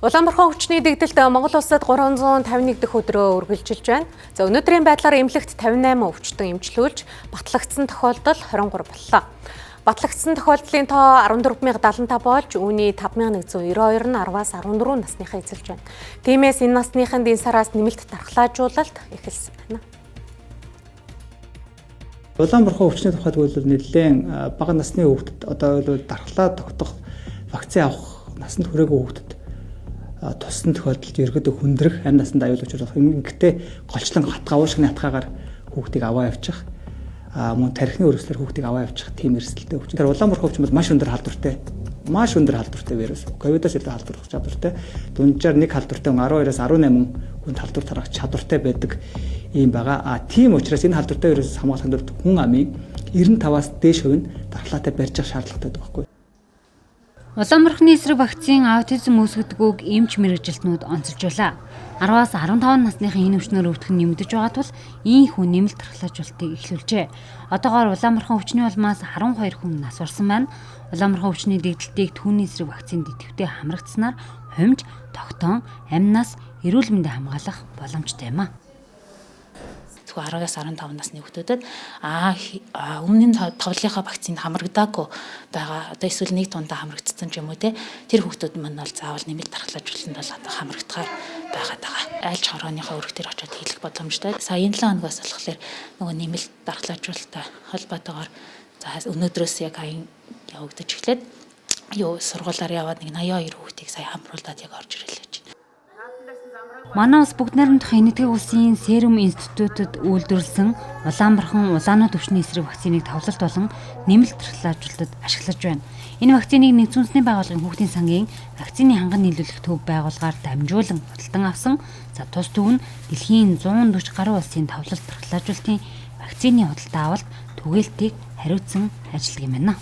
Улаанбархан хүчний дэгдэлт Монгол улсад 351 дахь өдрөө үргэлжилж байна. За өнөөдрийн байдлаар эмнэлэгт 58 өвчтөн эмчлүүлж батлагдсан тохиолдол 23 боллоо. Батлагдсан тохиолдлын тоо 14075 болж үүний 5192 нь 10-аас 14 насныхаа эзэлж байна. Тиймээс энэ насныханд энэ сараас нэмэлт дархлаажуулалт эхэлсэн байна. Улаанбархан өвчний тухайд бол нэлээд бага насны хүүхдэд одоо бол дархлаа тогтоох вакцины авах насанд хүрээгүй хүүхдэд туссан тохиолдолд ерөөдөө хүндрэх амь насанд аюул учруулах ингэхдээ голчлон хатгаа уушгины хатгаагаар хүүхдийг аваа явчих мөн тархины өргөслөөр хүүхдийг аваа явчих тийм эрсдэлтэй өвчин. Тэр улаанбархан өвчин бол маш өндөр халдвартай вирус. Ковидоос илүү халдварлах чадвартай. Дунджаар нэг халдвартай 12-аас 18 хүнд халдвар тарах чадвартай байдаг юм байгаа. Тийм учраас энэ халдвартай вирусээс хамгаалахын тулд хүн амын 95-аас дээш хувь нь дархлаатай барьж авах шаардлагатай байдаг байхгүй. Улаанбарханы эсрэг вакцин аутизм үүсгədэггүйг эмч мэргэжилтнүүд онцолжуулаа. 10-аас 15 насныхын энэ өвчнөр өвдөх нь нэмэгдэж байгаа тул ийм хүн нэмэлт дархлаажуулалтыг эхлүүлжээ. Одоогоор улаанбархан өвчний улмаас 12 хүн нас барсан байна. Улаанбархан өвчний дэгдэлтийг түүний эсрэг вакцинд идэвхтэй хамрагдсанаар хомж, тогтоон, амнаас эрүүл мэндэд хамгаалах боломжтой юм а. 10-аас 15 насны хүүхдүүдэд өмнө нь товлынхаа вакцинд хамрагдаагүй байгаа. Одоо эсвэл нэг тундаа хамрагдсан ч юм уу те. Тэр хүүхдүүд мань бол заавал нэмэлт дархлаажуулалтанд бол одоо хамрагдахаар байгаа даа. Айлч хорооныхоо өрг дээр очиод хийлэх боломжтой. Сая энэ 7 хоногоос болохоор нөгөө нэмэлт дархлаажуулалттай холбоотойгоор за өнөөдрөөс яг аян явагдаж эхлээд сургуулаар яваад нэг 82 хүүхдийг сая хамруулад яг орж ирэл гэж. Манай улс бүгд найрамдах энэтхэг улсын Серум институтад үйлдвэрлэсэн улаанбархан улаанууд өвчний эсрэг вакциныг тавлалт болон нэмэлт дархлаажуулалтад ашиглаж байна. Энэ вакциныг Нэгдсэн үндэсний байгууллагын хүүхдийн сангийн вакцины ханган нийлүүлэх төв байгууллагаар дамжуулан худалдан авсан. За тус төв нь дэлхийн 140 гаруй улсын тавлалт дархлаажуулалтын вакцины худалдаа авалт түгээлтийг хариуцсан ажилладаг юм байна.